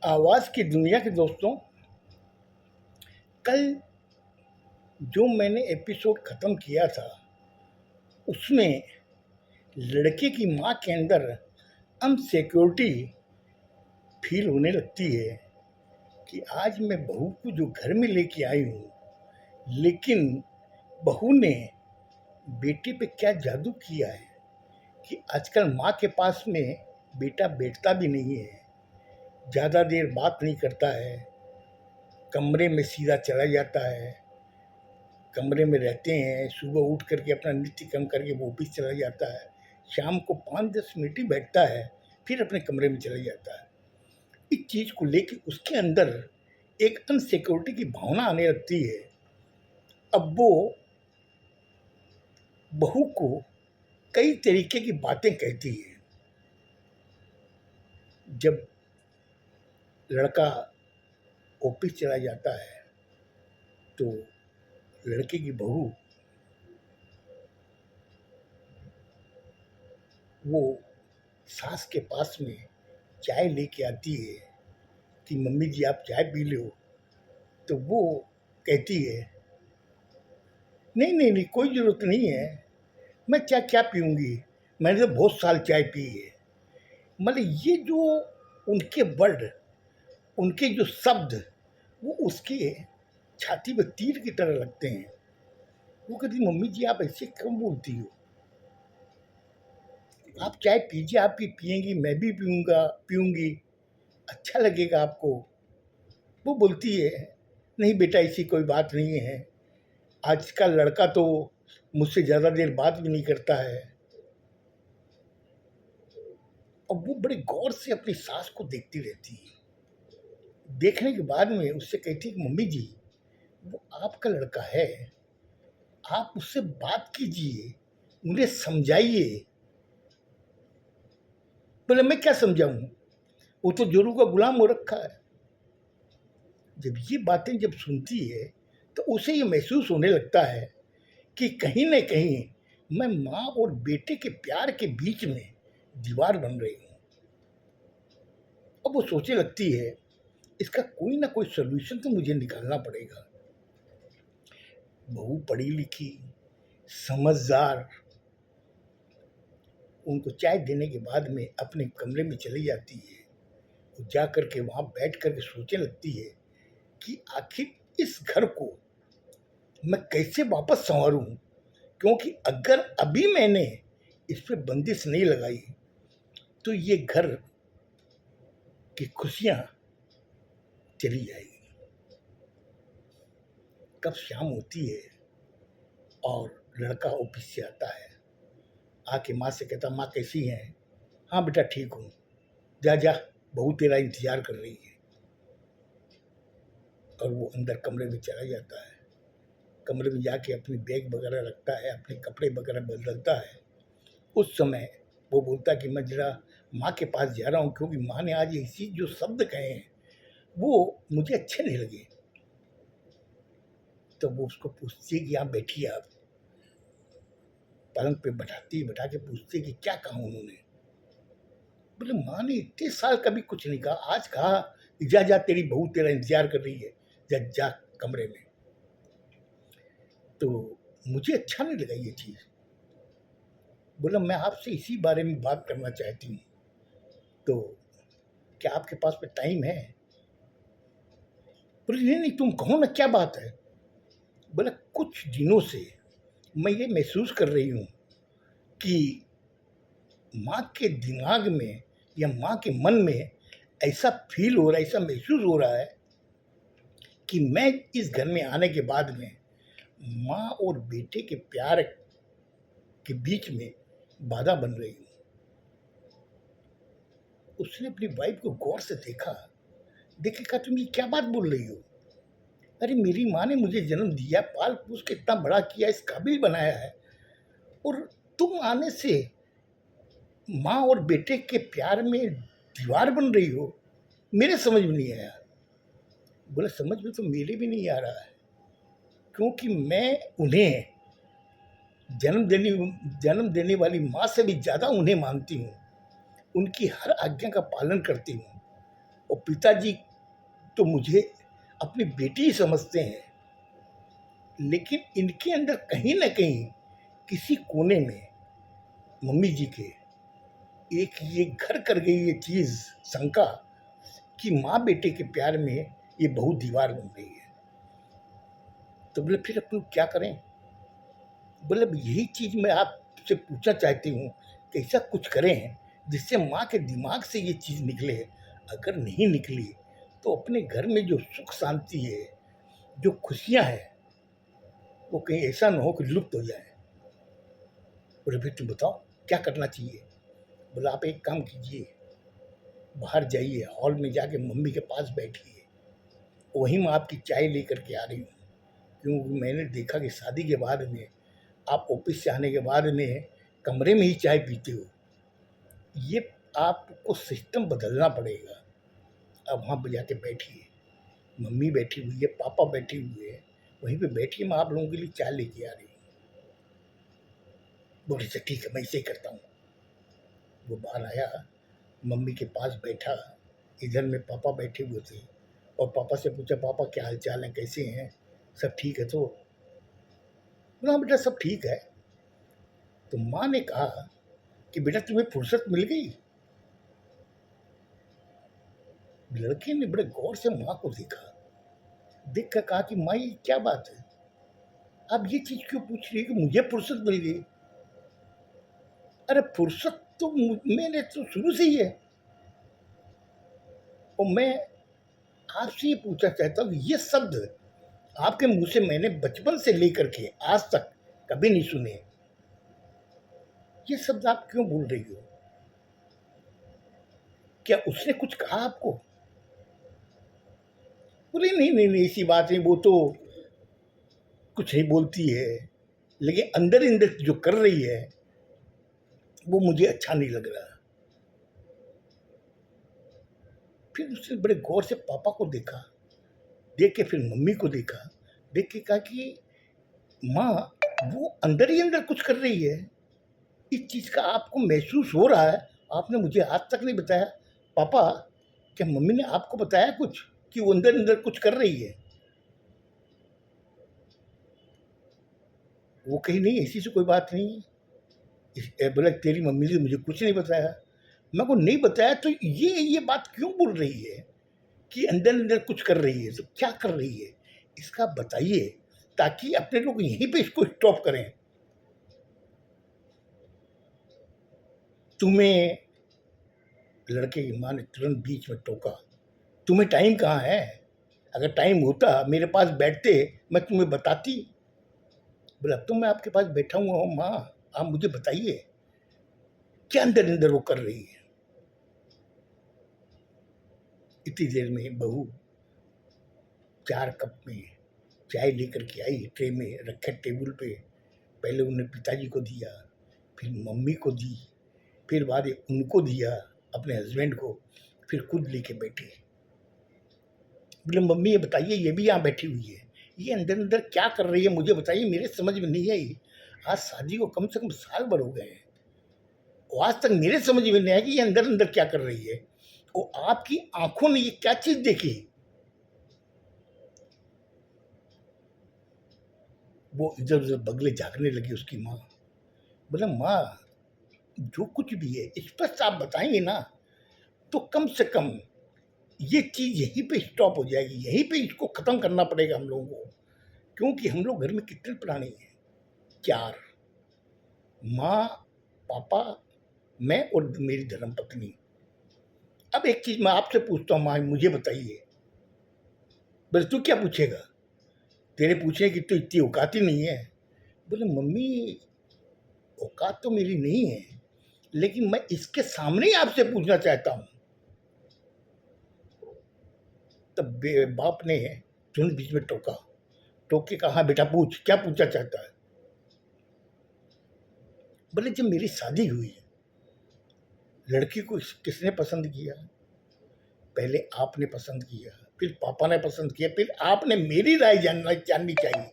आवाज़ की दुनिया के दोस्तों, कल जो मैंने एपिसोड ख़त्म किया था, उसमें लड़के की माँ के अंदर अनसिक्योरिटी फील होने लगती है कि आज मैं बहू को जो घर में लेके आई हूँ, लेकिन बहू ने बेटे पे क्या जादू किया है कि आजकल माँ के पास में बेटा बैठता भी नहीं है, ज़्यादा देर बात नहीं करता है, कमरे में सीधा चला जाता है, कमरे में रहते हैं, सुबह उठ करके अपना नित्य कर्म करके वो ऑफिस चला जाता है, शाम को 5-10 मिनट ही बैठता है, फिर अपने कमरे में चला जाता है। इस चीज़ को लेके उसके अंदर एक अनसिक्योरिटी की भावना आने लगती है। अब वो बहू को कई तरीके की बातें कहती है। जब लड़का ऑफिस चला जाता है तो लड़के की बहू वो सास के पास में चाय लेके आती है कि मम्मी जी आप चाय पी लो, तो वो कहती है नहीं नहीं नहीं कोई ज़रूरत नहीं है, मैं चाय क्या पीऊँगी, मैंने तो बहुत साल चाय पी है। मतलब ये जो उनके वर्ड, उनके जो शब्द, वो उसके छाती पे तीर की तरह लगते हैं। वो कहती मम्मी जी आप ऐसे क्यों बोलती हो, आप चाय पीजिए, आप भी पिएंगी, मैं भी पीऊँगी, अच्छा लगेगा आपको। वो बोलती है नहीं बेटा ऐसी कोई बात नहीं है, आज का लड़का तो मुझसे ज़्यादा देर बात भी नहीं करता है। और वो बड़े गौर से अपनी सास को देखती रहती है। देखने के बाद में उससे कहती है कि मम्मी जी वो आपका लड़का है, आप उससे बात कीजिए, उन्हें समझाइए। बोले मैं क्या समझाऊं, वो तो जोरू का गुलाम हो रखा है। जब ये बातें जब सुनती है तो उसे ये महसूस होने लगता है कि कहीं न कहीं मैं माँ और बेटे के प्यार के बीच में दीवार बन रही हूँ। अब वो सोचने लगती है इसका कोई ना कोई सॉल्यूशन तो मुझे निकालना पड़ेगा। बहू पढ़ी लिखी, समझदार, उनको चाय देने के बाद में अपने कमरे में चली जाती है। वो जा कर के वहाँ बैठ कर के सोचने लगती है कि आखिर इस घर को मैं कैसे वापस सँवारूँ? क्योंकि अगर अभी मैंने इस पे बंदिश नहीं लगाई तो ये घर की खुशियाँ चली जाएगी। कब शाम होती है और लड़का ऑफिस से आता है, आके माँ से कहता माँ कैसी हैं? हाँ बेटा ठीक हूँ, जा जा बहू तेरा इंतज़ार कर रही है। और वो अंदर कमरे में चला जाता है, कमरे में जाके अपनी बैग वगैरह रखता है, अपने कपड़े वगैरह बदलता है। उस समय वो बोलता है कि मैं ज़रा माँ के पास जा रहा हूँ, क्योंकि माँ ने आज ऐसी जो शब्द कहे हैं वो मुझे अच्छे नहीं लगे। तो वो उसको पूछती है कि आप बैठिए, आप पलंग पे बैठा के पूछती है कि क्या कहा उन्होंने। बोले माँ ने इतने साल कभी कुछ नहीं कहा, आज कहा कि जा जा तेरी बहू तेरा इंतजार कर रही है, जा जा कमरे में। तो मुझे अच्छा नहीं लगा ये चीज़। बोला मैं आपसे इसी बारे में बात करना चाहती हूँ, तो क्या आपके पास में टाइम है? बोले नहीं नहीं तुम कहो ना क्या बात है। बोला कुछ दिनों से मैं ये महसूस कर रही हूँ कि माँ के दिमाग में या माँ के मन में ऐसा फील हो रहा है, ऐसा महसूस हो रहा है कि मैं इस घर में आने के बाद में माँ और बेटे के प्यार के बीच में बाधा बन रही हूँ। उसने अपनी वाइफ को गौर से देखा, देख के कहा तुम ये क्या बात बोल रही हो? अरे मेरी माँ ने मुझे जन्म दिया, पाल पोस के इतना बड़ा किया, इस काबिल बनाया है, और तुम आने से माँ और बेटे के प्यार में दीवार बन रही हो, मेरे समझ में नहीं आया। बोला समझ में तो मेरे भी नहीं आ रहा है, क्योंकि मैं उन्हें जन्म देने वाली माँ से भी ज़्यादा उन्हें मानती हूँ, उनकी हर आज्ञा का पालन करती हूँ, और पिताजी तो मुझे अपनी बेटी ही समझते हैं, लेकिन इनके अंदर कहीं ना कहीं किसी कोने में मम्मी जी के एक ये घर कर गई ये चीज़, शंका कि माँ बेटे के प्यार में ये बहुत दीवार बन गई है। तो बोले फिर अपन क्या करें? बोले यही चीज़ मैं आपसे पूछना चाहती हूँ कि ऐसा कुछ करें जिससे माँ के दिमाग से ये चीज़ निकले। अगर नहीं निकली तो अपने घर में जो सुख शांति है, जो खुशियाँ हैं, वो कहीं ऐसा ना हो कि लुप्त हो जाए। बोले फिर तुम बताओ क्या करना चाहिए? बोला आप एक काम कीजिए, बाहर जाइए, हॉल में जाके मम्मी के पास बैठिए, वहीं मैं आपकी चाय लेकर के आ रही हूँ। क्योंकि मैंने देखा कि शादी के बाद में आप ऑफिस से आने के बाद में कमरे में ही चाय पीते हो। ये आपको सिस्टम बदलना पड़ेगा। अब वहाँ पर जाके बैठिए, मम्मी बैठी हुई है, पापा बैठे हुए हैं, वहीं पे बैठिए, मैं आप लोगों के लिए चाय लेके आ रही हूँ। बोले अच्छा ठीक है, मैं ऐसे ही करता हूँ। वो बाहर आया, मम्मी के पास बैठा, इधर में पापा बैठे हुए थे, और पापा से पूछा पापा क्या हाल चाल है, कैसे हैं, सब ठीक है? तो बोला बेटा सब ठीक है। तो माँ ने कहा कि बेटा तुम्हें फुर्सत मिल गई? लड़के ने बड़े गौर से माँ को देखा, देख कर कहा कि माँ ये क्या बात है, आप ये चीज क्यों पूछ रही है कि मुझे फुर्सत मिल गई? अरे फुर्सत तो मैंने तो शुरू से ही है, और मैं आपसे ये पूछना चाहता हूँ ये शब्द आपके मुंह से मैंने बचपन से लेकर के आज तक कभी नहीं सुने। ये शब्द आप क्यों बोल रही हो? क्या उसने कुछ कहा आपको? बोले नहीं नहीं नहीं, ऐसी बात नहीं, वो तो कुछ नहीं बोलती है, लेकिन अंदर अंदर जो कर रही है वो मुझे अच्छा नहीं लग रहा। फिर उसने बड़े गौर से पापा को देखा, देख के फिर मम्मी को देखा, देख के कहा कि माँ वो अंदर ही अंदर कुछ कर रही है, इस चीज का आपको महसूस हो रहा है, आपने मुझे आज तक नहीं बताया। पापा क्या मम्मी ने आपको बताया कुछ कि वो अंदर अंदर कुछ कर रही है? वो कही नहीं, ऐसी से कोई बात नहीं। बोला तेरी मम्मी ने मुझे कुछ नहीं बताया। मैं को नहीं बताया तो ये बात क्यों बोल रही है कि अंदर अंदर कुछ कर रही है? तो क्या कर रही है इसका बताइए, ताकि अपने लोग यहीं पे इसको स्टॉप करें। तुम्हें, लड़के की माँ ने तुरंत बीच में टोका, तुम्हें टाइम कहाँ है? अगर टाइम होता मेरे पास बैठते, मैं तुम्हें बताती। बोला अब तो मैं आपके पास बैठा हुआ हूँ माँ, आप मुझे बताइए क्या अंदर अंदर वो कर रही है। इतनी देर में बहू 4 कप में चाय लेकर के आई, ट्रे में रखे टेबल पे। पहले उन्हें पिताजी को दिया, फिर मम्मी को दी, फिर बाद में उनको दिया, अपने हस्बैंड को, फिर खुद लेके बैठे। बोले मम्मी ये बताइए, ये भी यहाँ बैठी हुई है, ये अंदर अंदर क्या कर रही है मुझे बताइए, मेरे समझ में नहीं आई। आज शादी को कम से कम साल भर हो गए हैं, और आज तक मेरे समझ में नहीं आया कि ये अंदर अंदर क्या कर रही है। और आपकी आंखों ने ये क्या चीज देखी? वो इधर उधर बगले झाँकने लगी उसकी माँ। बोला माँ जो कुछ भी है स्पष्ट आप बताएंगे ना, तो कम से कम ये चीज यहीं पे स्टॉप हो जाएगी, यहीं पे इसको खत्म करना पड़ेगा हम लोगों को। क्योंकि हम लोग घर में कितने प्राणी हैं? 4, माँ, पापा, मैं और मेरी धर्मपत्नी। अब एक चीज मैं आपसे पूछता हूँ माँ, मुझे बताइए। बस तू क्या पूछेगा, तेरे पूछने की तो इतनी औकात ही नहीं है। बोले मम्मी औकात तो मेरी नहीं है, लेकिन मैं इसके सामने ही आपसे पूछना चाहता हूँ। तब बाप ने तुरंत बीच में टोका, टोक के कहा हाँ बेटा पूछ, क्या पूछना चाहता है? बोले जब मेरी शादी हुई, लड़की को किसने पसंद किया? पहले आपने पसंद किया, फिर पापा ने पसंद किया, फिर आपने मेरी राय जाननी चाहिए।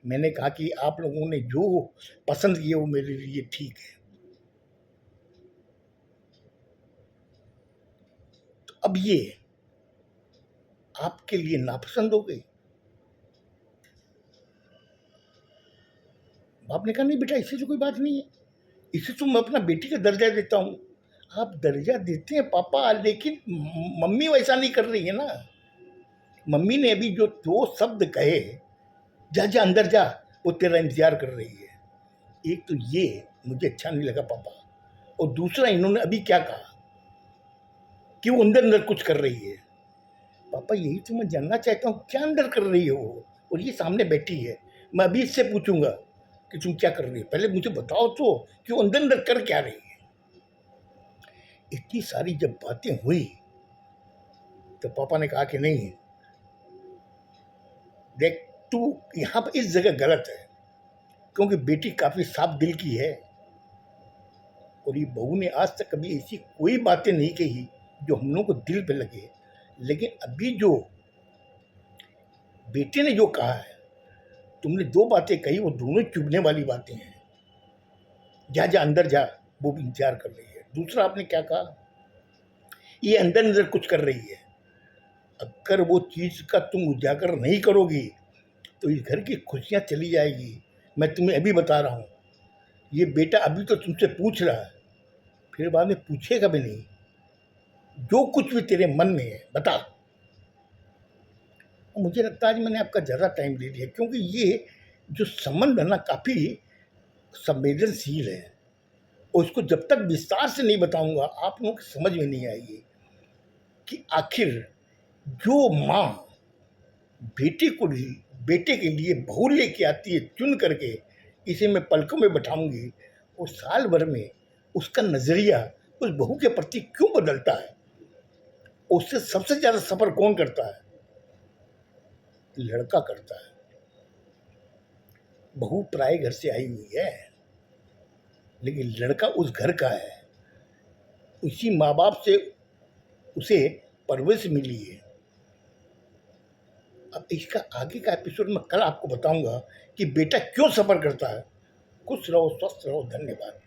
मैंने कहा कि आप लोगों ने जो पसंद किया वो मेरे लिए ठीक है। तो अब ये आपके लिए नापसंद हो गई। बाप ने कहा नहीं बेटा, इससे तो कोई बात नहीं है, इसे तो मैं अपना बेटी का दर्जा देता हूँ। आप दर्जा देते हैं पापा, लेकिन मम्मी वैसा नहीं कर रही है ना। मम्मी ने अभी जो दो शब्द कहे, जा जा अंदर जा, वो तेरा इंतजार कर रही है। एक तो ये मुझे अच्छा नहीं लगा पापा, और दूसरा इन्होंने अभी क्या कहा कि वो अंदर अंदर कुछ कर रही है। पापा यही तो मैं जानना चाहता हूँ, क्या अंदर कर रही है वो, और ये सामने बैठी है। मैं अभी इससे पूछूंगा कि तुम क्या कर रही हो, पहले मुझे बताओ तो कि वो अंदर अंदर कर क्या रही है। इतनी सारी जब बातें हुई तो पापा ने कहा कि नहीं देख, तू यहाँ पर इस जगह गलत है, क्योंकि बेटी काफी साफ दिल की है, और ये बहू ने आज तक कभी ऐसी कोई बातें नहीं कही जो हम लोग को दिल पे लगे। लेकिन अभी जो बेटे ने जो कहा है, तुमने दो बातें कही, वो दोनों चुभने वाली बातें हैं। जा जा अंदर जा, वो भी इंतजार कर रही है। दूसरा आपने क्या कहा, ये अंदर अंदर कुछ कर रही है। अगर वो चीज का तुम उजागर नहीं करोगी तो इस घर की खुशियां चली जाएगी। मैं तुम्हें अभी बता रहा हूँ, ये बेटा अभी तो तुमसे पूछ रहा है, फिर बाद में पूछेगा भी नहीं। जो कुछ भी तेरे मन में है बता। मुझे लगता है आज मैंने आपका ज़्यादा टाइम ले लिया, क्योंकि ये जो संबंध है ना काफ़ी संवेदनशील है, और उसको जब तक विस्तार से नहीं बताऊंगा आप लोगों को समझ में नहीं आएगी कि आखिर जो माँ बेटे को बेटे के लिए बहू लेके आती है चुन करके, इसे मैं पलकों में बैठाऊंगी, और साल भर में उसका नज़रिया उस बहू के प्रति क्यों बदलता है। उससे सबसे ज़्यादा सफ़र कौन करता है, लड़का करता है। बहू पराए घर से आई हुई है, लेकिन लड़का उस घर का है, उसी माँ बाप से उसे परवरिश मिली है। अब इसका आगे का एपिसोड मैं कल आपको बताऊंगा कि बेटा क्यों सफ़र करता है। खुश रहो, स्वस्थ रहो, धन्यवाद।